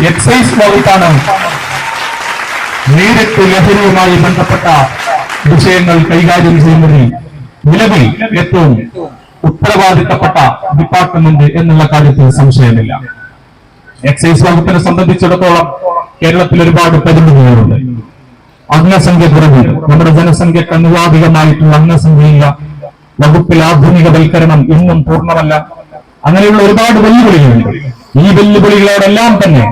Excise വകുപ്പാണ് നേരിട്ട് ലഹരിയുമായി ബന്ധപ്പെട്ട വിഷയങ്ങൾ കൈകാര്യം ചെയ്യുന്നതിൽ നിലവിൽ ഏറ്റവും ഉത്തരവാദിത്തപ്പെട്ട ഡിപ്പാർട്ട്മെന്റ് എന്നുള്ള കാര്യത്തിൽ സംശയമില്ല. എക്സൈസ് വകുപ്പിനെ സംബന്ധിച്ചിടത്തോളം കേരളത്തിൽ ഒരുപാട് പരിമിതികളുണ്ട്. അംഗസംഖ്യ കുറവുണ്ട്. നമ്മുടെ ജനസംഖ്യക്ക് അനുവാദികമായിട്ടുള്ള അംഗസംഖ്യയില്ല. വകുപ്പിൽ ആധുനികവൽക്കരണം ഇന്നും പൂർണ്ണമല്ല. അങ്ങനെയുള്ള ഒരുപാട് വെല്ലുവിളികളുണ്ട്. ഈ വെല്ലുവിളികളോടെല്ലാം തന്നെ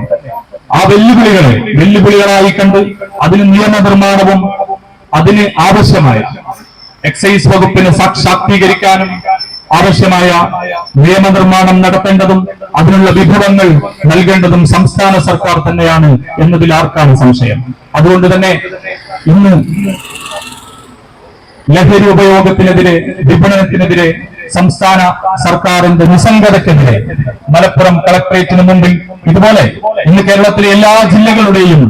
ആ വെല്ലുവിളികളായി കണ്ട് അതിന് നിയമനിർമ്മാണവും അതിന് ആവശ്യമായ എക്സൈസ് വകുപ്പിനെ ശാക്തീകരിക്കാനും ആവശ്യമായ നിയമനിർമ്മാണം നടത്തേണ്ടതും അതിനുള്ള വിഭവങ്ങൾ നൽകേണ്ടതും സംസ്ഥാന സർക്കാർ തന്നെയാണ് എന്നതിൽ ആർക്കാണ് സംശയം? അതുകൊണ്ട് തന്നെ ഇന്ന് ലഹരി ഉപയോഗത്തിനെതിരെ, വിപണനത്തിനെതിരെ സംസ്ഥാന സർക്കാരിന്റെ നിസ്സംഗതയ്ക്കെതിരെ മലപ്പുറം കളക്ടറേറ്റിന് മുമ്പിൽ, ഇതുപോലെ ഇന്ന് കേരളത്തിലെ എല്ലാ ജില്ലകളുടെയും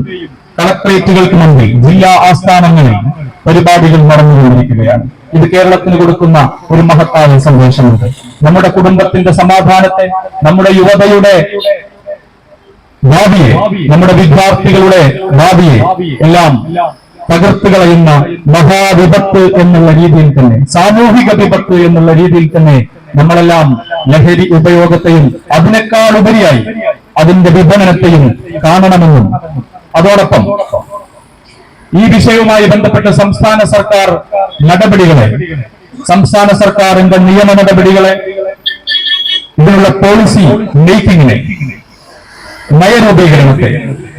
കളക്ടറേറ്റുകൾക്ക് മുമ്പിൽ, ജില്ലാ ആസ്ഥാനങ്ങളിൽ പരിപാടികൾ നടന്നുകൊണ്ടിരിക്കുകയാണ്. ഇത് കേരളത്തിന് കൊടുക്കുന്ന ഒരു മഹത്തായ സന്ദേശമുണ്ട്. നമ്മുടെ കുടുംബത്തിന്റെ സമാധാനത്തെ, നമ്മുടെ യുവതയുടെ ഭാവിയെ, നമ്മുടെ വിദ്യാർത്ഥികളുടെ ഭാവിയെ എല്ലാം തകർത്ത് കളയുന്ന മഹാവിപത്ത് എന്നുള്ള രീതിയിൽ തന്നെ, സാമൂഹിക വിപത്ത് എന്നുള്ള രീതിയിൽ തന്നെ നമ്മളെല്ലാം ലഹരി ഉപയോഗത്തെയും അതിനേക്കാൾ ഉപരിയായി അതിന്റെ വിപണനത്തെയും കാണണമെന്നും അതോടൊപ്പം ഈ വിഷയവുമായി ബന്ധപ്പെട്ട സംസ്ഥാന സർക്കാർ നടപടികളെ, സംസ്ഥാന സർക്കാരിന്റെ നിയമ നടപടികളെ, ഇതിനുള്ള പോളിസി മേക്കിങ്ങിനെ, നയരൂപീകരണത്തെ,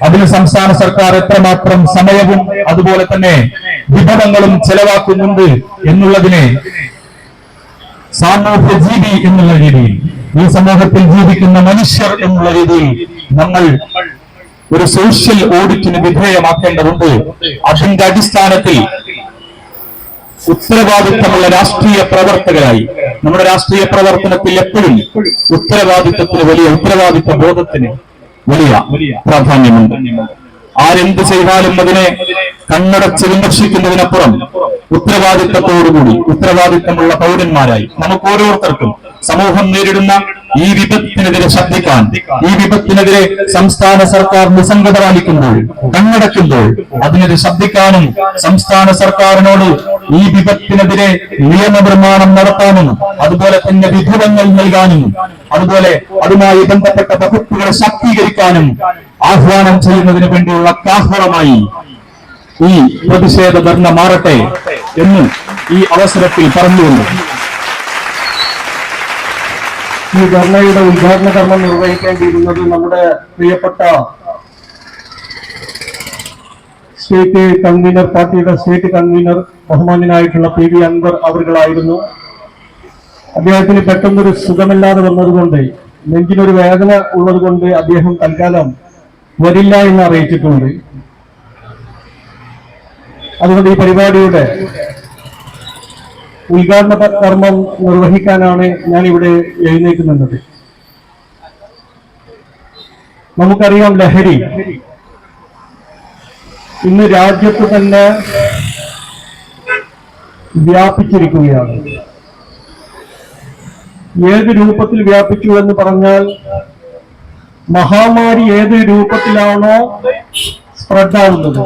അതിന് സംസ്ഥാന സർക്കാർ എത്രമാത്രം സമയവും അതുപോലെ തന്നെ വിഭവങ്ങളും ചെലവാക്കുന്നുണ്ട് എന്നുള്ളതിനെ സാമൂഹ്യജീവി എന്നുള്ള രീതിയിൽ, ഈ സമൂഹത്തിൽ ജീവിക്കുന്ന മനുഷ്യർ എന്നുള്ള രീതിയിൽ നമ്മൾ ഒരു സോഷ്യൽ ഓഡിറ്റിന് വിധേയമാക്കേണ്ടതുണ്ട്. അതിന്റെ അടിസ്ഥാനത്തിൽ ഉത്തരവാദിത്തമുള്ള രാഷ്ട്രീയ പ്രവർത്തകരായി നമ്മുടെ രാഷ്ട്രീയ പ്രവർത്തനത്തിൽ എപ്പോഴും ഉത്തരവാദിത്തത്തിന്, വലിയ ഉത്തരവാദിത്ത ബോധത്തിന് വലിയ പ്രാധാന്യമുണ്ട്. ആരെന്ത് ചെയ്താലും അതിനെ കണ്ണടച്ച് വിമർശിക്കുന്നതിനപ്പുറം ഉത്തരവാദിത്തത്തോടുകൂടി ഉത്തരവാദിത്തമുള്ള പൗരന്മാരായി നമുക്ക് ഓരോരുത്തർക്കും സമൂഹം നേരിടുന്ന ഈ വിപത്തിനെതിരെ ശബ്ദിക്കാൻ, ഈ വിപത്തിനെതിരെ സംസ്ഥാന സർക്കാർ നിസ്സംഗത പാലിക്കുമ്പോൾ, കണ്ണടയ്ക്കുമ്പോൾ അതിനെതിരെ ശബ്ദിക്കാനും സംസ്ഥാന സർക്കാരിനോട് ഈ വിപത്തിനെതിരെ നിയമനിർമ്മാണം നടത്താനും അതുപോലെ തന്നെ വിഭവങ്ങൾ നൽകാനും അതുപോലെ അതുമായി ബന്ധപ്പെട്ട വകുപ്പുകളെ ശാക്തീകരിക്കാനും ആഹ്വാനം ചെയ്യുന്നതിന് വേണ്ടിയുള്ള കാഹളമായി ഈ പ്രതിഷേധ ധർണ മാറട്ടെ എന്ന് ഈ അവസരത്തിൽ പറഞ്ഞുകൊണ്ട് ഈ ധർണയുടെ ഉദ്ഘാടന കർമ്മം നിർവഹിക്കേണ്ടിയിരുന്നത് നമ്മുടെ പ്രിയപ്പെട്ട സ്റ്റേറ്റ് കൺവീനർ, പാർട്ടിയുടെ സ്റ്റേറ്റ് കൺവീനർ ബഹുമാന്യനായിട്ടുള്ള PV അൻവർ അവർകളായിരുന്നു. അദ്ദേഹത്തിന് പെട്ടെന്നൊരു സുഖമില്ലാതെ വന്നതുകൊണ്ട്, നെഞ്ചിനൊരു വേദന ഉള്ളത് കൊണ്ട് അദ്ദേഹം തൽക്കാലം വരില്ല എന്ന് അറിയിച്ചിട്ടുണ്ട്. അതുകൊണ്ട് ഈ പരിപാടിയുടെ ഉദ്ഘാടന കർമ്മം നിർവഹിക്കാനാണ് ഞാൻ ഇവിടെ എഴുന്നേൽക്കുന്നത്. നമുക്കറിയാം, ലഹരി ഇന്ന് രാജ്യത്ത് തന്നെ വ്യാപിച്ചിരിക്കുകയാണ്. ഏത് രൂപത്തിൽ വ്യാപിച്ചു എന്ന് പറഞ്ഞാൽ, മഹാമാരി ഏത് രൂപത്തിലാണോ സ്പ്രെഡാവുന്നത്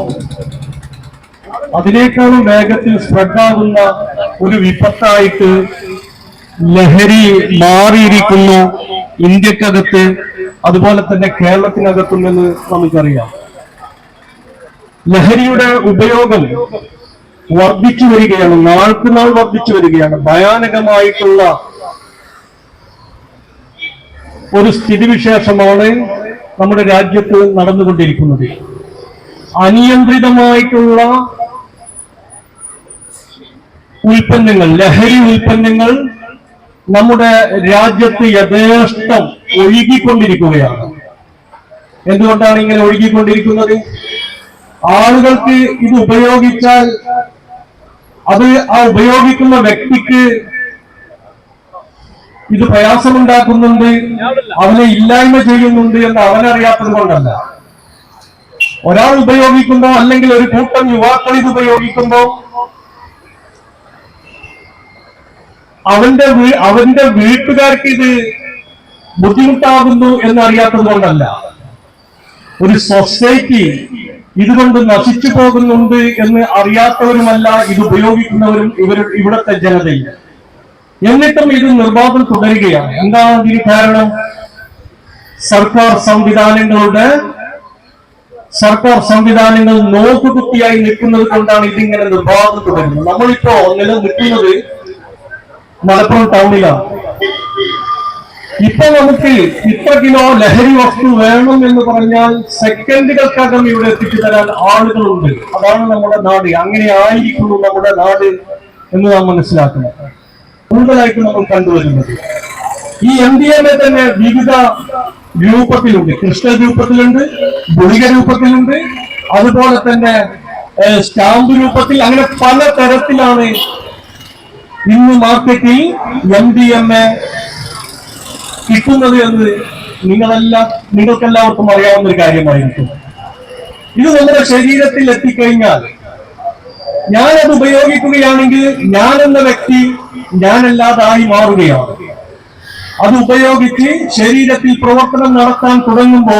അതിനേക്കാളും വേഗത്തിൽ സ്പ്രെഡാകുന്ന ഒരു വിപത്തായിട്ട് ലഹരി മാറിയിരിക്കുന്നു ഇന്ത്യക്കകത്ത്, അതുപോലെ തന്നെ കേരളത്തിനകത്തുമെന്ന് നമുക്കറിയാം. ലഹരിയുടെ ഉപയോഗം വർദ്ധിച്ചു വരികയാണ്, നാൾക്കുനാൾ വർദ്ധിച്ചു വരികയാണ്. ഭയാനകമായിട്ടുള്ള ഒരു സ്ഥിതിവിശേഷമാണ് നമ്മുടെ രാജ്യത്ത് നടന്നുകൊണ്ടിരിക്കുന്നത്. അനിയന്ത്രിതമായിട്ടുള്ള ഉൽപ്പന്നങ്ങൾ, ലഹരി ഉൽപ്പന്നങ്ങൾ നമ്മുടെ രാജ്യത്ത് യഥേഷ്ടം ഒഴുകിക്കൊണ്ടിരിക്കുകയാണ്. എന്തുകൊണ്ടാണ് ഇങ്ങനെ ഒഴുകിക്കൊണ്ടിരിക്കുന്നത്? ആളുകൾക്ക് ഇത് ഉപയോഗിച്ചാൽ അത് ആ ഉപയോഗിക്കുന്ന വ്യക്തിക്ക് ഇത് പ്രയാസമുണ്ടാക്കുന്നുണ്ട്, അവനെ ഇല്ലായ്മ ചെയ്യുന്നുണ്ട് എന്ന് അവനറിയാത്തത് കൊണ്ടല്ല. ഒരാൾ ഉപയോഗിക്കുമ്പോ, അല്ലെങ്കിൽ ഒരു കൂട്ടം യുവാക്കൾ ഇത് ഉപയോഗിക്കുമ്പോ അവന്റെ വീട്ടുകാർക്ക് ഇത് ബുദ്ധിമുട്ടാകുന്നു എന്നറിയാത്തത് കൊണ്ടല്ല. ഒരു സൊസൈറ്റി ഇതുകൊണ്ട് നശിച്ചു പോകുന്നുണ്ട് എന്ന് അറിയാത്തവരുമല്ല ഇത് ഉപയോഗിക്കുന്നവരും ഇവിടുത്തെ ജനതയും. എന്നിട്ടും ഇത് നിർബാധം തുടരുകയാണ്. എന്താണ് ഇതിന് കാരണം? സർക്കാർ സംവിധാനങ്ങൾ നോക്കുകുത്തിയായി നിൽക്കുന്നത് കൊണ്ടാണ് ഇതിങ്ങനെ നിർബാധം തുടരുന്നത്. നമ്മളിപ്പോ നിലനിൽക്കുന്നത് മലപ്പുറം ടൗണിലാണ്. ഇപ്പൊ നമുക്ക് ഇത്ര കിലോ ലഹരി വസ്തു വേണം എന്ന് പറഞ്ഞാൽ സെക്കൻഡുകൾക്കകം ഇവിടെ എത്തിച്ചു തരാൻ ആളുകളുണ്ട്. അതാണ് നമ്മുടെ നാട്. അങ്ങനെ ആയിരിക്കുന്നു നമ്മുടെ നാട് എന്ന് നാം മനസ്സിലാക്കണം. കൂടുതലായിട്ട് നമ്മൾ കണ്ടുവരുന്നത് ഈ MDMA തന്നെ വിവിധ രൂപത്തിലുണ്ട്. കൃഷ്ണ രൂപത്തിലുണ്ട്, ഗുളിക രൂപത്തിലുണ്ട്, അതുപോലെ തന്നെ സ്റ്റാമ്പ് രൂപത്തിൽ, അങ്ങനെ പല തരത്തിലാണ് ഇന്ന് മാർക്കറ്റിൽ MDMA കിട്ടുന്നത് എന്ന് നിങ്ങൾക്കെല്ലാവർക്കും അറിയാവുന്ന ഒരു കാര്യമായിരിക്കും. ഇത് നമ്മുടെ ശരീരത്തിൽ എത്തിക്കഴിഞ്ഞാൽ ഞാനത് ഉപയോഗിക്കുകയാണെങ്കിൽ ഞാൻ എന്ന വ്യക്തി ഞാനല്ലാതായി മാറുകയാണ്. അത് ഉപയോഗിച്ച് ശരീരത്തിൽ പ്രവർത്തനം നടത്താൻ തുടങ്ങുമ്പോ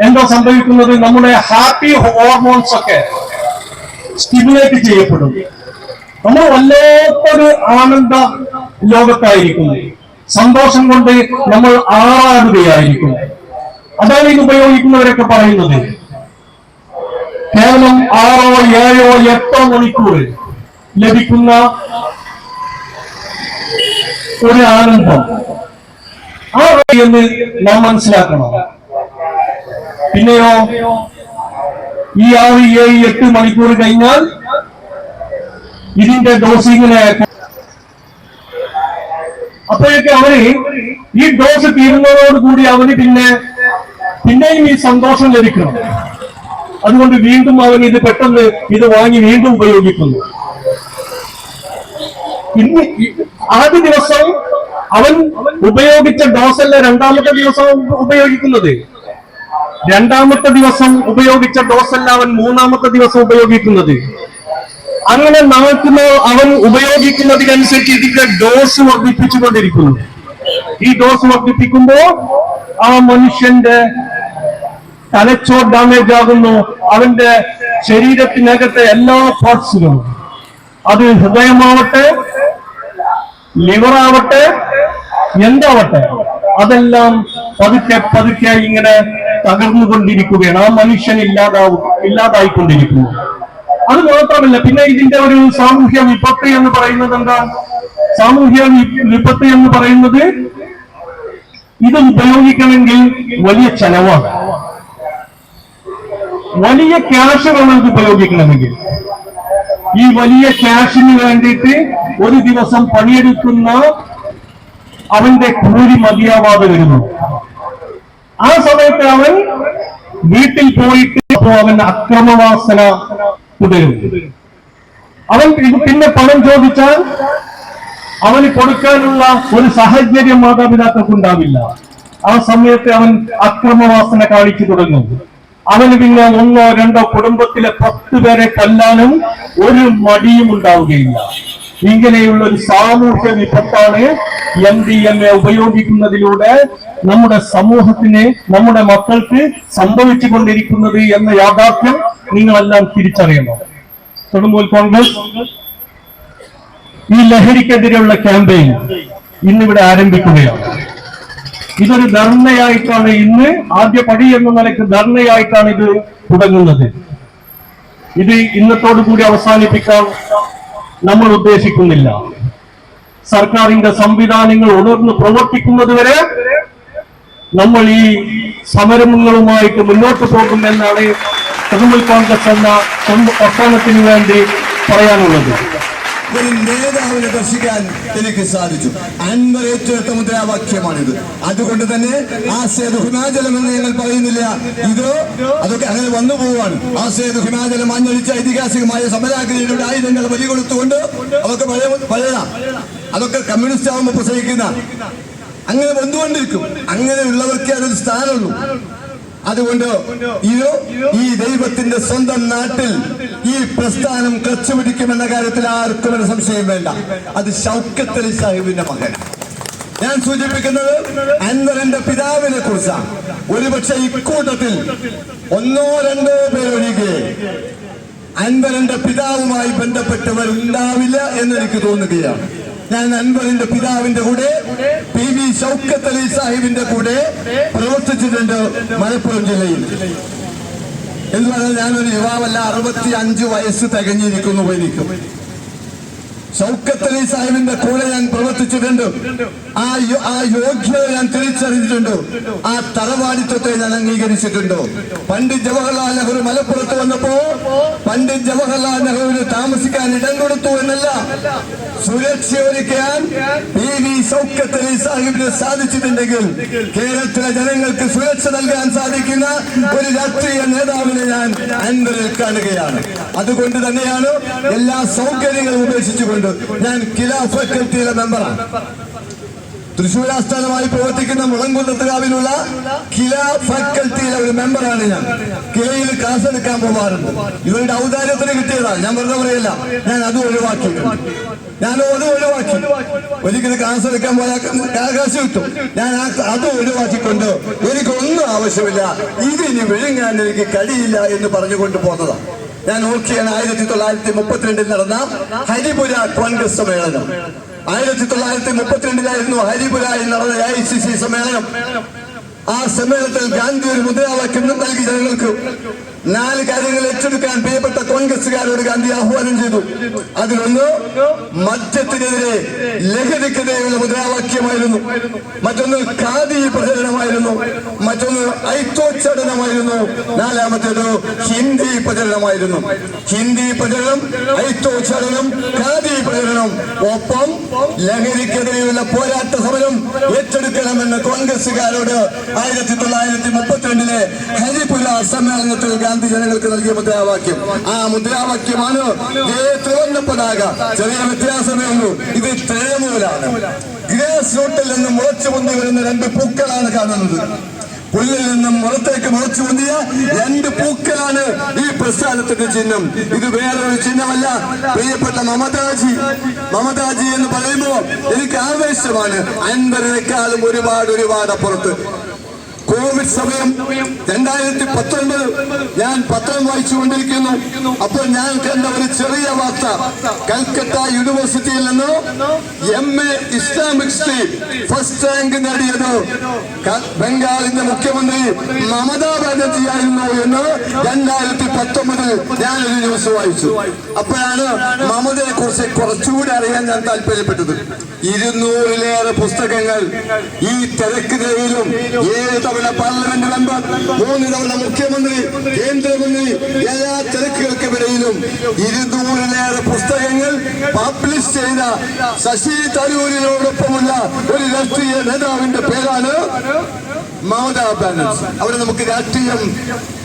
എന്താ സംഭവിക്കുന്നത്? നമ്മുടെ ഹാപ്പി ഹോർമോൺസ് ഒക്കെ സ്റ്റിമുലേറ്റ് ചെയ്യപ്പെടും. നമ്മൾ വല്ലാത്തൊരു ആനന്ദ ലോകത്തായിരിക്കും. സന്തോഷം കൊണ്ട് നമ്മൾ ആറാടുകയായിരിക്കും. അതാണ് ഇത് ഉപയോഗിക്കുന്നവരൊക്കെ പറയുന്നത്. കേവലം 6, 7, 8 മണിക്കൂർ ലഭിക്കുന്ന ഒരു ആനന്ദം ആ എന്ന് നാം മനസ്സിലാക്കണം. പിന്നെയോ ഈ 6, 7, 8 മണിക്കൂർ കഴിഞ്ഞാൽ ഇതിന്റെ ഡോസിങ്ങിനെ അപ്പോഴൊക്കെ അവന് ഈ ഡോസ് തീരുന്നതോടുകൂടി അവന് പിന്നെയും ഈ സന്തോഷം ലഭിക്കണം. അതുകൊണ്ട് വീണ്ടും അവൻ പെട്ടെന്ന് ഇത് വാങ്ങി വീണ്ടും ഉപയോഗിക്കുന്നു. ഇന്ന് ആദ്യ ദിവസം അവൻ ഉപയോഗിച്ച ഡോസല്ല രണ്ടാമത്തെ ദിവസം ഉപയോഗിക്കുന്നത്. രണ്ടാമത്തെ ദിവസം ഉപയോഗിച്ച ഡോസല്ല അവൻ മൂന്നാമത്തെ ദിവസം ഉപയോഗിക്കുന്നത്. അങ്ങനെ നടക്കുന്ന അവൻ ഉപയോഗിക്കുന്നതിനനുസരിച്ച് ഇതിന്റെ ഡോസ് വർദ്ധിപ്പിച്ചുകൊണ്ടിരിക്കുന്നു. ഈ ഡോസ് വർദ്ധിപ്പിക്കുമ്പോ ആ മനുഷ്യന്റെ തലച്ചോർ ഡാമേജ് ആകുന്നു. അവന്റെ ശരീരത്തിനകത്തെ എല്ലാ പാർട്സിലും, അത് ഹൃദയമാവട്ടെ, ലിവർ ആവട്ടെ, എന്താവട്ടെ, അതെല്ലാം പതുക്കെ ഇങ്ങനെ തകർന്നുകൊണ്ടിരിക്കുകയാണ്. ആ മനുഷ്യൻ ഇല്ലാതായിക്കൊണ്ടിരിക്കുന്നു. അത് മാത്രമല്ല, പിന്നെ ഇതിന്റെ ഒരു സാമൂഹ്യ വിപത്ത് എന്ന് പറയുന്നത് എന്താ? സാമൂഹ്യ വിപത്ത് എന്ന് പറയുന്നത് ഇത് ഉപയോഗിക്കണമെങ്കിൽ വലിയ ചെലവാണ്. വലിയ ക്യാഷ് വേണം ഇത് ഉപയോഗിക്കണമെങ്കിൽ. ഈ വലിയ ക്യാഷിന് വേണ്ടിയിട്ട് ഒരു ദിവസം പണിയെടുക്കുന്ന അവന്റെ കൂലി മതിയാവാതെ വരുന്നു. ആ സമയത്ത് അവൻ വീട്ടിൽ പോയിട്ട് അവൻ അക്രമവാസന തുടരും. അവൻ പിന്നെ പണം ചോദിച്ചാൽ അവന് കൊടുക്കാനുള്ള ഒരു സാഹചര്യം മാതാപിതാക്കൾക്ക് ഉണ്ടാവില്ല. ആ സമയത്ത് അവൻ അക്രമവാസന കാണിച്ചു തുടങ്ങും. അവന് പിന്നെ 1, 2 കുടുംബത്തിലെ 10 പേരെ കൊല്ലാനും ഒരു മടിയും ഉണ്ടാവുകയില്ല. ഇങ്ങനെയുള്ള ഒരു സാമൂഹ്യ വിപത്താണ് MDMA ഉപയോഗിക്കുന്നതിലൂടെ നമ്മുടെ സമൂഹത്തിന്, നമ്മുടെ മക്കൾക്ക് സംഭവിച്ചു കൊണ്ടിരിക്കുന്നത് എന്ന യാഥാർത്ഥ്യം നിങ്ങളെല്ലാം തിരിച്ചറിയണം. തൃണമൂൽ കോൺഗ്രസ് ഈ ലഹരിക്കെതിരെയുള്ള ക്യാമ്പയിൻ ഇന്നിവിടെ ആരംഭിക്കുകയാണ്. ഇതൊരു ധർണയായിട്ടാണ് ഇന്ന് ആദ്യ പടി എന്ന നിലയ്ക്ക് ധർണയായിട്ടാണ് ഇത് തുടങ്ങുന്നത്. ഇത് ഇന്നത്തോടു കൂടി അവസാനിപ്പിക്കാൻ നമ്മൾ ഉദ്ദേശിക്കുന്നില്ല. സർക്കാരിന്റെ സംവിധാനങ്ങൾ ഉണർന്ന് പ്രവർത്തിക്കുന്നത് വരെ നമ്മൾ ഈ സമരങ്ങളുമായിട്ട് മുന്നോട്ട് പോകുമെന്നാണ് തൃണമൂൽ കോൺഗ്രസ് എന്ന പ്രസ്ഥാനത്തിന് വേണ്ടി പറയാനുള്ളത്. ഒരു നേതാവിനെ ദർശിക്കാൻ എനിക്ക് സാധിച്ചു. അൻവർ ഏറ്റെടുത്ത മുദ്രാവാക്യമാണിത്. അതുകൊണ്ട് തന്നെ ആസേതു ഹിമാചലം എന്ന് ഞങ്ങൾ പറയുന്നില്ല. അതൊക്കെ അങ്ങനെ വന്നു പോവാണ്. ആസേതു ഹിമാചലം മഞ്ഞൊഴിച്ച ഐതിഹാസികമായ സമരാഗ്നിയുടെ ആയുധങ്ങൾ ബലികൊടുത്തുകൊണ്ട് അതൊക്കെ പഴയതാ. അതൊക്കെ കമ്മ്യൂണിസ്റ്റ് ആവുമ്പോൾ പ്രസംഗിക്കുന്ന അങ്ങനെ വന്നുകൊണ്ടിരിക്കും. അങ്ങനെയുള്ളവർക്ക് അതൊരു സ്ഥാനമുള്ളൂ. അതുകൊണ്ട് ഈ ദൈവത്തിന്റെ സ്വന്തം നാട്ടിൽ ഈ പ്രസ്ഥാനം ക്ലച്ച് പിടിക്കുമെന്ന കാര്യത്തിൽ ആർക്കും ഒരു സംശയം വേണ്ട. അത് ഷൗക്കത്ത് അലി സാഹിബിന്റെ മകനാണ്. ഞാൻ സൂചിപ്പിക്കുന്നത് അൻവറിന്റെ പിതാവിനെ കുറിച്ചാണ്. ഒരുപക്ഷെ ഇക്കൂട്ടത്തിൽ ഒന്നോ രണ്ടോ പേരൊഴികെ അൻവറിന്റെ പിതാവുമായി ബന്ധപ്പെട്ടവർ ഉണ്ടാവില്ല എന്നെനിക്ക് തോന്നുകയാണ്. ഞാൻ അൻവറിന്റെ പിതാവിന്റെ കൂടെ PV ഷൗക്കത്ത് അലി സാഹിബിന്റെ കൂടെ പ്രവർത്തിച്ചിട്ടുണ്ട് മലപ്പുറം ജില്ലയിൽ. എന്ന് പറഞ്ഞാൽ ഞാനൊരു യുവാവല്ല, 65 വയസ്സ് തികഞ്ഞിരിക്കുന്നു എനിക്ക്. ഷൗക്കത്ത് അലി സാഹിബിന്റെ കൂടെ ഞാൻ പ്രവർത്തിച്ചിട്ടുണ്ട്. ആ യോഗ്യത ഞാൻ തിരിച്ചറിഞ്ഞിട്ടുണ്ട്. ആ തറവാടിത്വത്തെ ഞാൻ അംഗീകരിച്ചിട്ടുണ്ട്. പണ്ഡിറ്റ് ജവഹർലാൽ നെഹ്റു മലപ്പുറത്ത് വന്നപ്പോ പണ്ഡിറ്റ് ജവഹർലാൽ നെഹ്റുവിന് താമസിക്കാൻ ഇടം കൊടുത്തു എന്നല്ല, സുരക്ഷ ഒരുക്കാൻ PV ഷൗക്കത്ത് അലി സാഹിബിന് സാധിച്ചിട്ടുണ്ടെങ്കിൽ കേരളത്തിലെ ജനങ്ങൾക്ക് സുരക്ഷ നൽകാൻ സാധിക്കുന്ന ഒരു രാഷ്ട്രീയ നേതാവിനെ ഞാൻ അൻവറിൽ കാണുകയാണ്. അതുകൊണ്ട് തന്നെയാണ് എല്ലാ സൗകര്യങ്ങളും ഉപേക്ഷിച്ചുകൊണ്ട് ഞാൻ കിലാ ഫാക്കൽറ്റിയിലെ മെമ്പറാണ്. തൃശ്ശൂർ ആസ്ഥാനമായി പ്രവർത്തിക്കുന്ന മുളങ്കുന്നത്തുകാവിലുള്ള കിലാ ഫാക്കൽറ്റിയിലെ ഒരു മെമ്പറാണ് ഞാൻ. കിലയിൽ ക്ലാസ് എടുക്കാൻ പോകാറുണ്ട്. ഇവരുടെ ഔദാര്യത്തിന് കിട്ടിയതാണ്, ഞാൻ വെറുതെ പറയല്ല. ഞാൻ അത് ഒഴിവാക്കി. ഒരിക്കലും ക്ലാസ് എടുക്കാൻ പോയാൽ കാശ് കിട്ടും. ഞാൻ അത് ഒഴിവാക്കിക്കൊണ്ട് എനിക്കൊന്നും ആവശ്യമില്ല, ഇതിനി വിഴുങ്ങാൻ എനിക്ക് കഴിയില്ല എന്ന് പറഞ്ഞുകൊണ്ട് പോന്നതാണ്. ഞാൻ ഓർക്കുകയാണ് 1932 നടന്ന ഹരിപുര കോൺഗ്രസ് സമ്മേളനം. 1932 ഹരിപുരയിൽ നടന്ന AICC സമ്മേളനം. ആ സമ്മേളനത്തിൽ ഗാന്ധി ഒരു മുദ്രാവാക്യം നൽകി ജനങ്ങൾക്ക് 4 കാര്യങ്ങൾ ഏറ്റെടുക്കാൻ പ്രിയപ്പെട്ട കോൺഗ്രസുകാരോട് ഗാന്ധി ആഹ്വാനം ചെയ്തു. അതിലൊന്ന് മദ്യത്തിനെതിരെ ലഹരിക്കെതിരെയുള്ള മുദ്രാവാക്യമായിരുന്നു. മറ്റൊന്ന് ഖാദി പ്രചരണമായിരുന്നു. മറ്റൊന്ന് ഐത്തോച്ചാടനമായിരുന്നു. 4-മത്തേത് ഹിന്ദി പ്രചരണമായിരുന്നു. ഹിന്ദി പ്രചരണം, ഐത്തോച്ചാടനം, ഖാദി പ്രചരണം, ഒപ്പം ലഹരിക്കെതിരെയുള്ള പോരാട്ട സമരം ഏറ്റെടുക്കണമെന്ന് കോൺഗ്രസുകാരോട് 1932 ഹരിപുര സമ്മേളനത്തിൽ ഗാന്ധി ജനങ്ങൾക്ക് നൽകിയ മുദ്രാവാക്യം. ആ മുദ്രാവാക്യമാണ് ത്രിവർണ്ണ പതാക. ചെറിയ വ്യത്യാസമേ ഉള്ളൂ. ഇത് തേനൂലാണ്. ഗ്രാസ് റൂട്ടിൽ നിന്ന് മുളച്ചു പൊന്തി വരുന്ന 2 പൂക്കളാണ് കാണുന്നത്. പുല്ലിൽ നിന്നും മുളത്തേക്ക് മുളച്ചു പൊന്തിയ 2 പൂക്കളാണ് ഈ പ്രസ്ഥാനത്തിന്റെ ചിഹ്നം. ഇത് വേറൊരു ചിഹ്നമല്ല. പ്രിയപ്പെട്ട മമതാജി എന്ന് പറയുമ്പോൾ എനിക്ക് ആവേശമാണ്. അൻവറിനേക്കാളും ഒരുപാട് അപ്പുറത്ത്. കോവിഡ് സമയം 2019 ഞാൻ പത്രം വായിച്ചുകൊണ്ടിരിക്കുന്നു. അപ്പോൾ ഞാൻ കണ്ട ഒരു ചെറിയ വാർത്ത, കൽക്കട്ട യൂണിവേഴ്സിറ്റിയിൽ നിന്ന് MA Islamic history first rank നേടിയത് ബംഗാളിന്റെ മുഖ്യമന്ത്രി മമതാ ബാനർജി ആയിരുന്നു എന്ന് 2019 ഞാനൊരു ന്യൂസ് വായിച്ചു. അപ്പോഴാണ് മമതയെ കുറിച്ച് കുറച്ചുകൂടി അറിയാൻ ഞാൻ താല്പര്യപ്പെട്ടത്. 200-ലേറെ പുസ്തകങ്ങൾ ഈ തിരക്കിനിടയിലും 7 തവണ പാർലമെന്റ് മെമ്പർ, 3 തവണ മുഖ്യമന്ത്രി, കേന്ദ്രമന്ത്രി, എല്ലാ തിരക്കുകൾക്കുമിടയിലും 200-ലേറെ പുസ്തകങ്ങൾ പബ്ലിഷ് ചെയ്ത ശശി തരൂരിനോടൊപ്പമുള്ള ഒരു രാഷ്ട്രീയ നേതാവിന്റെ പേരാണ് മമതാ ബാനർജി. അവിടെ നമുക്ക് രാഷ്ട്രീയം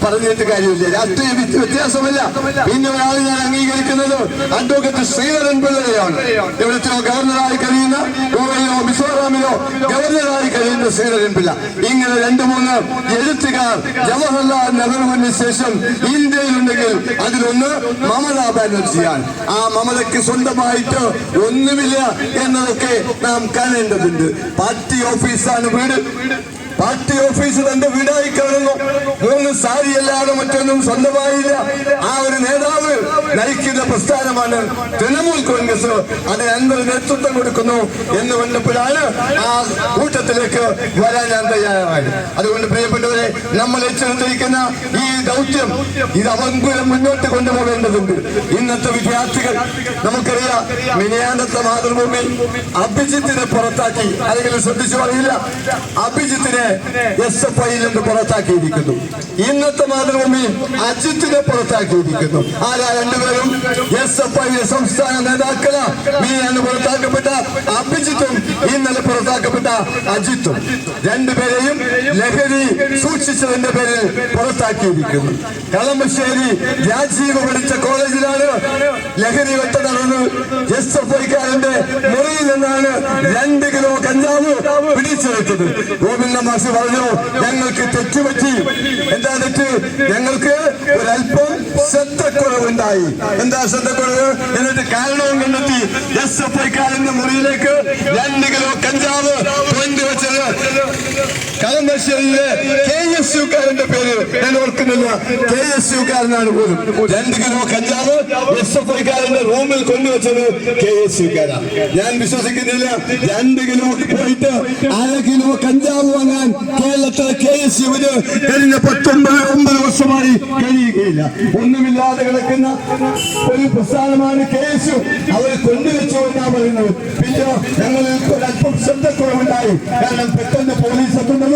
പറഞ്ഞിട്ട് കാര്യമില്ല, രാഷ്ട്രീയ വ്യത്യാസമല്ല. പിന്നെ ഒരാൾ ഞാൻ അംഗീകരിക്കുന്നത് അഡ്വക്കേറ്റ് ശ്രീധരൻ പിള്ളയാണ്. എവിടത്തെയോ ഗവർണറായി കഴിയുന്ന, ഗോവയിലോ മിസോറാമിലോ ഗവർണറായി കഴിയുന്ന ശ്രീധരൻ പിള്ള. ഇങ്ങനെ 2-3 എഴുത്തുകാർ ജവഹർലാൽ നെഹ്റുവിന് ശേഷം ഇന്ത്യയിലുണ്ടെങ്കിൽ അതിലൊന്ന് മമതാ ബാനർജിയാണ്. ആ മമതയ്ക്ക് സ്വന്തമായിട്ട് ഒന്നുമില്ല എന്നതൊക്കെ നാം കാണേണ്ടതുണ്ട്. പാർട്ടി ഓഫീസാണ് വീട്. പാർട്ടി ഓഫീസ് തന്റെ വീടായി കാണുന്നു. 3 സാരിയല്ലാതെ മറ്റൊന്നും സ്വന്തമായില്ല. ആ ഒരു നേതാവ് നയിക്കുന്ന പ്രസ്ഥാനമാണ് തൃണമൂൽ കോൺഗ്രസ്. അത് അൻവർ നേതൃത്വം കൊടുക്കുന്നു എന്ന് കണ്ടപ്പോഴാണ് ആ കൂട്ടത്തിലേക്ക് വരാൻ ഞാൻ തയ്യാറായത്. അതുകൊണ്ട് പ്രിയപ്പെട്ടവരെ, നമ്മൾ ഏറ്റെടുത്തിരിക്കുന്ന ഈ ദൗത്യം ഇത് അവങ്കുലം മുന്നോട്ട് കൊണ്ടുപോകേണ്ടതുണ്ട്. ഇന്നത്തെ വിദ്യാർത്ഥികൾ നമുക്കറിയാം, മിനിയാണ്ടത്തെ മാതൃഭൂമി അഭിജിത്തിനെ പുറത്താക്കി. അല്ലെങ്കിൽ ശ്രദ്ധിച്ചു പറയില്ല, അഭിജിത്തിനെ SFIയിൽ നിന്ന് പുറത്താക്കിയിരിക്കുന്നു. ഇന്നത്തെ മാതൃഭൂമി അജിത്തിനെ പുറത്താക്കിയിരിക്കുന്നു. ആരാ? 2 പേരും SFIയിലെ സംസ്ഥാന നേതാക്കള. മിനിയാണ്ട് പുറത്താക്കപ്പെട്ട അഭിജിത്തും ഇന്നലെ പുറത്താക്കപ്പെട്ട അജിത്തും 2 പേരെയും ലഹരി സൂക്ഷിച്ചതിന്റെ പേരിൽ പുറത്താക്കിയിരിക്കുന്നു. കളമശ്ശേരി രാജീവ് പഠിച്ച കോളേജിലാണ് ലഹരി വെട്ട നടന്നത്. SFIക്കാരന്റെ മുറിയിൽ നിന്നാണ് 2 കിലോ കഞ്ചാവ് പിടിച്ചെടുത്തത്. ഗോവിന്ദ മാഷ് പറഞ്ഞു, ഞങ്ങൾക്ക് തെറ്റുപറ്റി. എന്താ തെറ്റ്? ഞങ്ങൾക്ക് ഒരല്പം ശ്രദ്ധക്കുറവുണ്ടായി. ശ്രദ്ധക്കുറവുണ്ടായി. എന്താ ശ്രദ്ധക്കുറവ്? എന്നിട്ട് കാരണവും കണ്ടെത്തി. SFI-കാരന്റെ മുറിയിലേക്ക് 2 കിലോ കഞ്ചാവ് കൊണ്ടുവച്ചത് കളമശ്ശേരിയിലെ KSU-കാരന്റെ പേര് ഞാൻ ഓർക്കുന്നില്ല, KSU-കാരനാണ് പോലും. 2 കിലോ കഞ്ചാവ് SFI-കാരന്റെ റൂമിൽ കൊണ്ടുവച്ചത് KSU-കാരാണ്. ഞാൻ വിശ്വസിക്കുന്നില്ല 2 കിലോ പോയിട്ട് 1/2 കിലോ കഞ്ചാവ് വാങ്ങാൻ കേരളത്തിലെ KSU-വിന് കഴിഞ്ഞ 19 വർഷമായി കഴിയുകയില്ല. ഒന്നുമില്ലാതെ കിടക്കുന്ന ഒരു പ്രസ്ഥാനമാണ് KSU. അവർ കൊണ്ടുവച്ചു എന്നാ പറയുന്നത്. പിന്നെ ഞങ്ങളിൽ ഒരല്പം ശ്രദ്ധക്കുറവുണ്ടായി. കാരണം പെട്ടെന്ന് പോലീസ് എത്തുന്നതും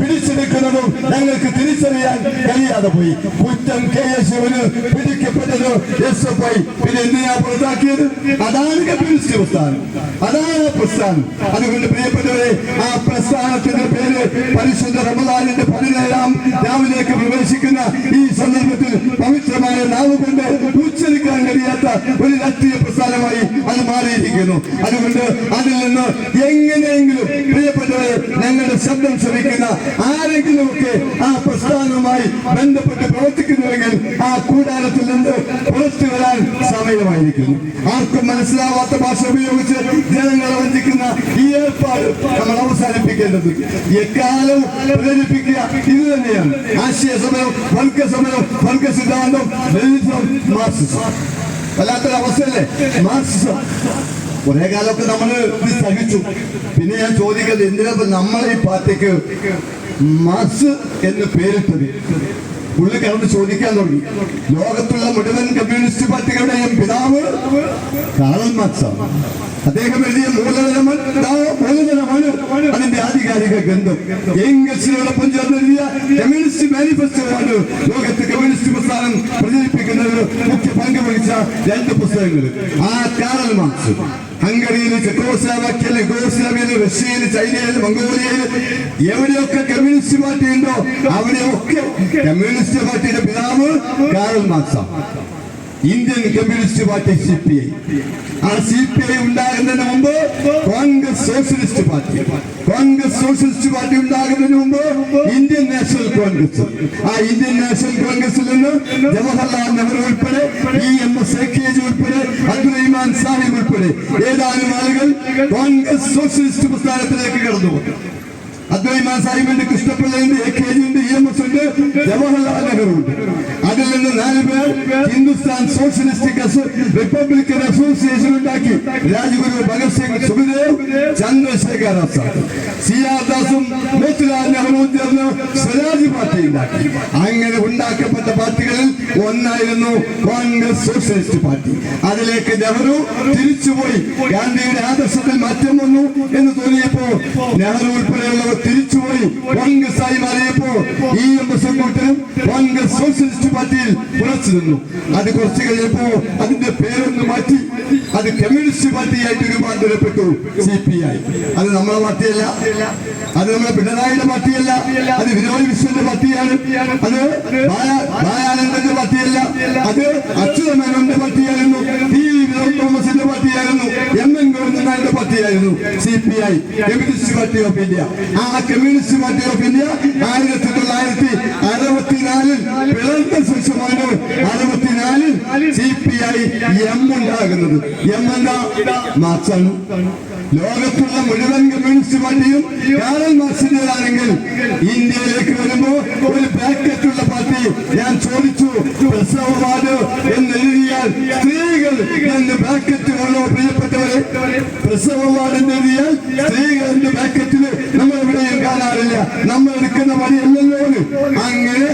പിടിച്ചെടുക്കുന്നതും ഞങ്ങൾക്ക് തിരിച്ചറിയാൻ കഴിയാതെ പോയി. കുറ്റം KSU-വിന്, പിടിക്കപ്പെട്ടത് SFI. പിന്നെ എന്തിനാ പുറത്താക്കിയത്? അതാണ് കമ്മ്യൂണിസ്റ്റ് പ്രസ്ഥാനം, അതാണ് പ്രസ്ഥാനം. അതുകൊണ്ട് പ്രിയപ്പെട്ടവരെ, ആ പ്രസ്ഥാനത്തിന്റെ പേര് പരിശുദ്ധ റമദാനിന്റെ 17-ാം രാവിലേക്ക് പ്രവേശിക്കുന്ന ഈ സന്ദർഭത്തിൽ പവിത്രമായ നാവ് കൊണ്ട് ഉച്ചരിക്കാൻ കഴിയാത്ത ഒരു രാഷ്ട്രീയ പ്രസ്ഥാനമായി അത് മാറിയിരിക്കുന്നു. അതുകൊണ്ട് അതിൽ നിന്ന് എങ്ങനെയെങ്കിലും പ്രിയപ്പെട്ടവരെ, ഞങ്ങളുടെ ശബ്ദം ശ്രമിക്കുന്ന ആരെങ്കിലുമൊക്കെ ആ പ്രസ്ഥാനവുമായി ബന്ധപ്പെട്ട് പ്രവർത്തിക്കുന്നുവെങ്കിൽ ആ കൂടാരത്തിൽ നിന്ന് പുറത്തു വരാൻ സമയമായിരിക്കുന്നു. ആർക്കും മനസ്സിലാവാത്ത ഭാഷ ഉപയോഗിച്ച് ജനങ്ങളെ വഞ്ചിക്കുന്ന ഈ ഏർപ്പാട് നമ്മൾ അവസാനിപ്പിക്കേണ്ടത് എക്കാലവും പ്രചരിപ്പിക്കുക ഇത് തന്നെയാണ്. ആശയ സമരം, വർഗ സമരം, വർഗ സിദ്ധാന്തം, ലളിതം, മാർക്സിസം. വല്ലാത്തൊരവസ്ഥയല്ലേ മാർക്സിസം? കുറെ കാലമൊക്കെ നമ്മൾ ഇത് സഹിച്ചു. പിന്നെ ഞാൻ ചോദിക്കുന്നത്, എന്തിനാ നമ്മളെ ഈ പാർട്ടിക്ക് മാർക്സ് എന്ന് പേരിട്ടത്? പുള്ളി കിടന്ന് ചോദിക്കാൻ തുടങ്ങി. ലോകത്തുള്ള മുഴുവൻ കമ്മ്യൂണിസ്റ്റ് പാർട്ടികളുടെയും പിതാവ് കാറൽ മാർക്സാണ്. അദ്ദേഹം എഴുതിയ മൂലധനമാണ് അതിന്റെ ആധികാരിക ഗ്രന്ഥം. എംഗൽസിനോടൊപ്പം ചേർന്നെഴുതിയ കമ്മ്യൂണിസ്റ്റ് മാനിഫെസ്റ്റോയാണ് ലോകത്ത് കമ്മ്യൂണിസ്റ്റ് പ്രസ്ഥാനം പ്രചരിപ്പിക്കുന്നതിന് മുഖ്യ പങ്ക് വഹിച്ച 2 പുസ്തകങ്ങൾ. ആ കാറൽ മാർക്സ് ഹംഗറിയിൽ, ചെക്കോസ്ലോവാക്യയിൽ, യുഗോസ്ലാവിയയിൽ, റഷ്യയിൽ, ചൈനയിൽ, മംഗോളിയയിൽ എവിടെയൊക്കെ കമ്മ്യൂണിസ്റ്റ് പാർട്ടി ഉണ്ടോ അവിടെയൊക്കെ കമ്മ്യൂണിസ്റ്റ് പാർട്ടിയുടെ പിതാവ് കാറൽ മാർക്സാണ്. Indian communist party CPI. ആ CPI ഉണ്ടാകുന്നതിന് മുമ്പ് Congress socialist party, Congress socialist party ഉണ്ടാകുന്നതിന് മുമ്പ് ഇന്ത്യൻ നാഷണൽ കോൺഗ്രസ്. ആ ഇന്ത്യൻ നാഷണൽ കോൺഗ്രസിൽ നിന്ന് ജവഹർലാൽ നെഹ്റു ഉൾപ്പെടെ EMS AKG ഉൾപ്പെടെ അബ്ദുറഹിമാൻ സാഹിബ് ഉൾപ്പെടെ ഏതാനും ആളുകൾ കോൺഗ്രസ് സോഷ്യലിസ്റ്റ് പ്രസ്ഥാനത്തിലേക്ക് കടന്നു. അബ്ദുറഹിമാൻ സാഹിബിന്റെ, കൃഷ്ണപിള്ളയുണ്ട്, AKG ഉണ്ട്, EMS ഉണ്ട്, ജവഹർലാൽ നെഹ്റു ഉണ്ട്. അതിൽ നിന്ന് 4 പേർ ഹിന്ദുസ്ഥാൻ സോഷ്യലിസ്റ്റിക് റിപ്പബ്ലിക്കൻ അസോസിയേഷൻ ഉണ്ടാക്കി. രാജ്ഗുരു, ഭഗത് സിംഗ്, സുഖദേവ്, ചന്ദ്രശേഖർ ആസാദ്, CR ദാസും മോത്തിലാൽ നെഹ്റുവും ചേർന്ന് സ്വരാജ് പാർട്ടി ഉണ്ടാക്കി. അങ്ങനെ ഉണ്ടാക്കപ്പെട്ട പാർട്ടികളിൽ ഒന്നായിരുന്നു കോൺഗ്രസ് സോഷ്യലിസ്റ്റ് പാർട്ടി. അതിലേക്ക് നെഹ്റു തിരിച്ചുപോയി. ഗാന്ധിയുടെ ആദർശത്തിൽ മാറ്റം വന്നു എന്ന് തോന്നിയപ്പോ നെഹ്റു ഉൾപ്പെടെയുള്ളവർ തിരിച്ചുപോയി കോൺഗ്രസ് ആയി മാറിയപ്പോ EMS കൂട്ടരും കോൺഗ്രസ് സോഷ്യലിസ്റ്റ് പാർട്ടിയിൽ ഉറച്ചു നിന്നു. അത് കുറച്ചു കഴിഞ്ഞപ്പോ അതിന്റെ പേരൊന്ന് മാറ്റി, അത് കമ്മ്യൂണിസ്റ്റ് പാർട്ടിയായിട്ട് രൂപാന്തരപ്പെട്ടു, CPI. അത് നമ്മളെ പാർട്ടിയല്ല, അത് നമ്മളെ പിണറായിയുടെ പാർട്ടിയല്ല, അത് വിനോദ് വിശ്വന്റെ പാർട്ടിയാണ്, അത് ദയാനന്ദന്റെ പാർട്ടിയല്ല, അത് അച്യുതമേനോന്റെ പാർട്ടിയായിരുന്നു, വിനോദ് തോമസിന്റെ പാർട്ടിയായിരുന്നു, MN ഗോവിന്ദനായുടെ പാർട്ടിയായിരുന്നു CPI, communist party of India. ആ കമ്മ്യൂണിസ്റ്റ് പാർട്ടി ഓഫ് ഇന്ത്യ 1964 പിളർന്ന ശേഷമാണ് 64 CPI M ഉണ്ടാകുന്നത്. M എന്താ? മാർക്സാണ്. ലോകത്തുള്ള മുഴുവൻ കമ്മ്യൂണിസ്റ്റ് പാർട്ടിയും കാറൽ മാർക്സിന്റേതാണെങ്കിൽ ഇന്ത്യയിലേക്ക് വരുമ്പോ ഒരു ബ്രാക്കറ്റുള്ള പാർട്ടി. ഞാൻ ചോദിച്ചു, പ്രസവവാദ് എന്നെഴുതിയാൽ സ്ത്രീകൾ എന്ന് ബ്രാക്കറ്റ് ഉള്ളോ പ്രിയപ്പെട്ടവരെ? പ്രസവവാദ് എന്നെഴുതിയാൽ സ്ത്രീകൾ എന്ന ബ്രാക്കറ്റില് നമ്മൾ എവിടെയും കാണാറില്ല. നമ്മൾ എടുക്കുന്ന പണിയല്ലല്ലോ. അങ്ങനെ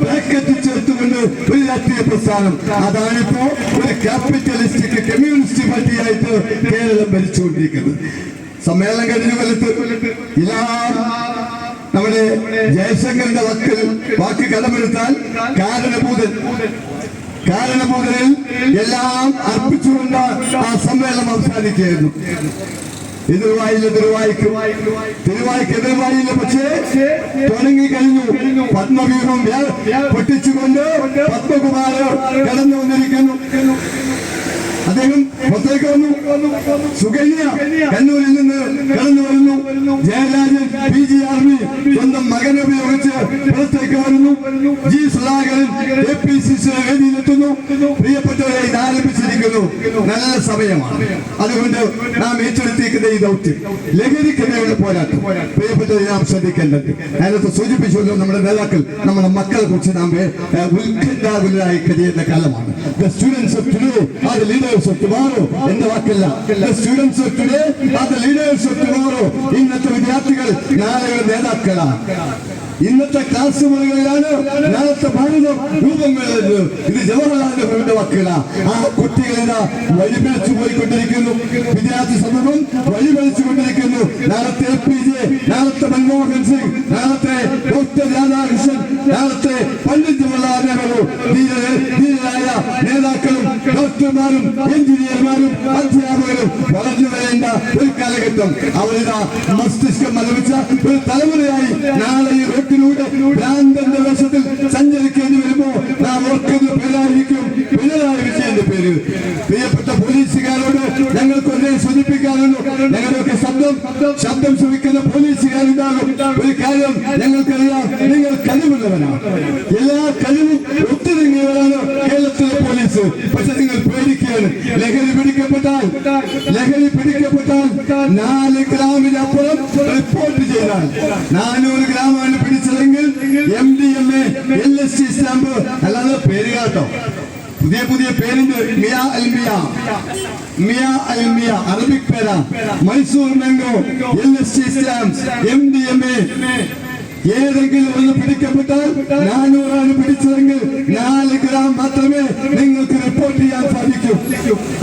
ബ്രാക്കറ്റ് ചേർത്തുകൊണ്ട് ഒരു രാഷ്ട്രീയ പ്രസ്ഥാനം. അതാണിപ്പോ ഒരു ക്യാപിറ്റലിസ്റ്റിക് കമ്മ്യൂണിസ്റ്റ് പാർട്ടിയായിട്ട് കേരളം ഭരിച്ചുകൊണ്ടിരിക്കുന്നത്. സമ്മേളനം കഴിഞ്ഞ കൊല്ലത്ത് നമ്മുടെ ജയശങ്കറിന്റെ വാക്ക് കടമെടുത്താൽ കാരണഭൂതനിൽ എല്ലാം അർപ്പിച്ചുകൊണ്ട് ആ സമ്മേളനം അവസാനിക്കുകയായിരുന്നു. എതിർവായില്ല, തിരുവായിക്ക് എതിർവായില്ല. പക്ഷേ തുടങ്ങിക്കഴിഞ്ഞു. പത്മവ്യൂഹം പൊട്ടിച്ചുകൊണ്ട് പത്മകുമാർ കടന്നു വന്നിരിക്കുന്നു. അദ്ദേഹം പുറത്തേക്ക് വന്നു. സുകന്യ കണ്ണൂരിൽ നിന്ന് കടന്നു വരുന്നു. ജയരാജൻ PG ആർമി സ്വന്തം മകനെ ഉപയോഗിച്ച് പുറത്തേക്ക് വരുന്നു. G Sudhakaran APCC വേദിയിലെത്തുന്നു. പ്രിയപ്പെട്ടവരെ ഇത് ആരംഭിച്ചിരിക്കുന്നു. നല്ല സമയമാണ്. അതുകൊണ്ട് നാം ഏറ്റെടുത്തിരിക്കുന്ന ഈ ദൗത്യം ലഹരിക്കെതിരെയുള്ള പോരാട്ടം പ്രിയപ്പെട്ടവരെ നാം ശ്രദ്ധിക്കേണ്ടത്. നേരത്തെ സൂചിപ്പിച്ചുകൊണ്ട് നമ്മുടെ നേതാക്കൾ നമ്മുടെ മക്കളെ കുറിച്ച് നാം ഉത്കണ്ഠാകുലരായി കഴിയുന്ന കാലമാണ്. The students of today are the leaders of tomorrow എന്ന വാക്കല്ല. The students of today are the leaders of tomorrow. ഇന്നത്തെ വിദ്യാർത്ഥികൾ നാളെയുടെ നേതാക്കളാണ്. ഇന്നത്തെ ക്ലാസ് മുറികളിലാണ് നാളത്തെ ഭാരതം രൂപം കൊള്ളുന്നത്. ഇത് ജവഹർലാൽ നെഹ്റുവിന്റെ വാക്കുകളാണ്. ആ കുട്ടികളിതാ വഴിപിഴച്ചു പോയിക്കൊണ്ടിരിക്കുന്നു. വിദ്യാർത്ഥി സമൂഹം വഴിപിഴച്ചുകൊണ്ടിരിക്കുന്നു. നാളത്തെ APJ, നാളത്തെ മൻമോഹൻ സിംഗ്, നാളത്തെ ഡോക്ടർ രാധാകൃഷ്ണൻ, നാളത്തെ പണ്ഡിറ്റ് ജവഹർലാൽ നെഹ്റു ധീരരായ നേതാക്കളും ഡോക്ടർമാരും എഞ്ചിനീയർമാരും അധ്യാപകരും വളർന്നു വരേണ്ട ഒരു കാലഘട്ടം. അവരിതാ മസ്തിഷ്കം മലവിച്ച ഒരു തലമുറയായി നാളെ ഈ റോട്ടിലൂടെ ഭ്രാന്തന്റെ വേഷത്തിൽ സഞ്ചരിക്കേണ്ടി വരുമ്പോ നാം ഓർക്കുന്ന പേരായിരിക്കും പിണറായി വിജയന്റെ പേര്. പ്രിയപ്പെട്ട പോലീസുകാരോട് ഞങ്ങൾക്ക് ഒരേ സൂചിപ്പിക്കാറുള്ളൂ. ഞങ്ങളുടെയൊക്കെ ശബ്ദം ശ്രമിക്കുന്ന പോലീസുകാരുണ്ടാകും. ഒരു കാര്യം ഞങ്ങൾക്കറിയാം, നിങ്ങൾ കഴിവുള്ളവനാണ്. എല്ലാ കഴിവും ഒത്തുനീങ്ങിയവരാണ് കേരളത്തിലെ പോലീസ്. പക്ഷെ നിങ്ങൾ പേടിക്കുകയാണ്. ലഹരി പിടിക്കപ്പെട്ടാൽ 4 ഗ്രാമിനപ്പുറം റിപ്പോർട്ട് ചെയ്താൽ 400 ഗ്രാമാണ് പിടിച്ചതെങ്കിൽ MDMA LSD സ്റ്റാമ്പ്, അല്ലാതെ പേര് കേട്ടോ, പുതിയ പേരുണ്ട്. മിയ അൽമിയ അറബിക് പേരാ. Mysore mango, LSD stamps, MDMA ഏതെങ്കിലും ഒന്ന് പിടിക്കപ്പെട്ടാൽ 400 പിടിച്ചതെങ്കിൽ 4 ഗ്രാം മാത്രമേ നിങ്ങൾക്ക് റിപ്പോർട്ട് ചെയ്യാൻ സാധിക്കൂ.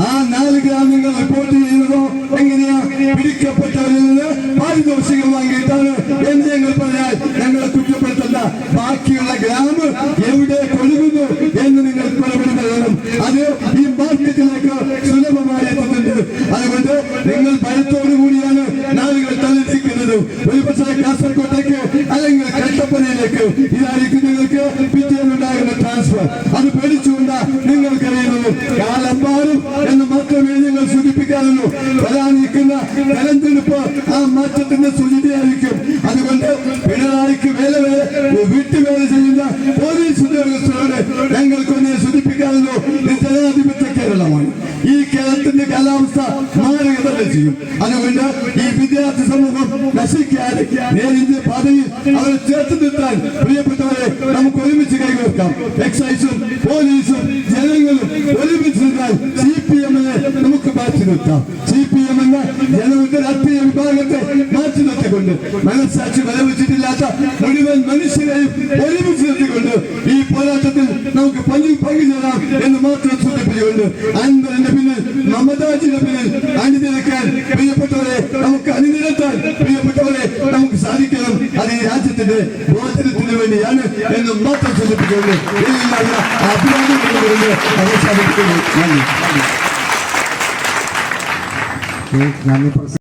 ആ 4 ഗ്രാം നിങ്ങൾ റിപ്പോർട്ട് ചെയ്യുന്നതോ എങ്ങനെയാ? പിടിക്കപ്പെട്ടവരിൽ നിന്ന് പാരിതോഷികം വാങ്ങിയിട്ടാണ് എന്ന് ഞങ്ങൾ പറഞ്ഞാൽ ഞങ്ങളെ കുറ്റപ്പെടുത്തണ്ട. ബാക്കിയുള്ള ഗ്രാം എവിടെ കൊഴുകുന്നു എന്ന് നിങ്ങൾ മറുപടി നൽകണം. അത് ഈ മാർക്കറ്റിലേക്ക് സുലഭമായി എത്തുന്നുണ്ട്. അതുകൊണ്ട് നിങ്ങൾ ഭയത്തോടു കൂടിയാണ് നാളുകൾ തള്ളിയിരിക്കുന്നത്. ഒരു പക്ഷേ കാസർകോട്ടേക്ക് അല്ലെങ്കിൽ കട്ടപ്പനയിലേക്ക് ഇതായിരിക്കും നിങ്ങൾക്ക് പിറ്റേന്നുണ്ടാകുന്ന ട്രാൻസ്ഫർ. അത് പേടിച്ചുകൊണ്ട് നിങ്ങൾ കഴിയുന്നത്. കാലമ്പാറും എന്ന് മാത്രമേ നിങ്ങൾ സൂചിപ്പിക്കാറുള്ളൂ. വരാനിരിക്കുന്ന തെരഞ്ഞെടുപ്പ് ആ മാറ്റത്തിന്റെ സൂചനയായിരിക്കും. അതുകൊണ്ട് പിണറായിക്ക് വീട്ടുവേല ചെയ്യുന്ന പോലീസ് ഉദ്യോഗസ്ഥരോട് ഞങ്ങൾക്കൊന്നേ സൂചിപ്പിക്കാറുള്ളൂ. ഇത് ജനാധിപത്യ കേരളമാണ്. ഈ കേരളത്തിന്റെ കാലാവസ്ഥ മാറുക തന്നെ ചെയ്യും. അതുകൊണ്ട് ഈ വിദ്യാർത്ഥി സമൂഹം നശിക്കാതെ നേരിന്റെ പാതയിൽ അവരെ ചേർത്ത് നിർത്താൻ പ്രിയപ്പെട്ടവരെ നമുക്ക് ഒരുമിച്ച് കൈകോർക്കാം. എക്സൈസും പോലീസും ജനങ്ങളും ഒരുമിച്ച് നിന്നാൽ CPM നമുക്ക് മാറ്റി നിർത്താം. CPM എന്ന ജനങ്ങളുടെ രാഷ്ട്രീയ വിഭാഗത്തെ മാറ്റി നിർത്തിക്കൊണ്ട് മനസ്സാക്ഷി വിലവെച്ചിട്ടില്ലാത്ത മുഴുവൻ മനുഷ്യരെയും ഒരുമിച്ച് നിർത്തിക്കൊണ്ട് ഈ പോരാട്ടത്തിൽ നമുക്ക് പങ്കുചേരാം എന്ന് മാത്രം സൂചിപ്പിച്ചുകൊണ്ട് അൻവറിന്റെ പിന്നിൽ മമതാജിന്റെ പിന്നിൽ അണിനിരക്കാൻ പ്രിയപ്പെട്ടവരെ നമുക്ക് അണിനിരത്താൻ പ്രിയപ്പെട്ടവരെ നമുക്ക് സാധിക്കണം. അത് ഈ രാജ്യത്തിന്റെ മോചനത്തിന് വേണ്ടിയാണ് എന്ന് മാത്രം സൂചിപ്പിച്ചുകൊണ്ട് എല്ലാവരും അഭിവാദ്യങ്ങളുണ്ട് അവസാനിപ്പിക്കുന്നു. നന്ദി.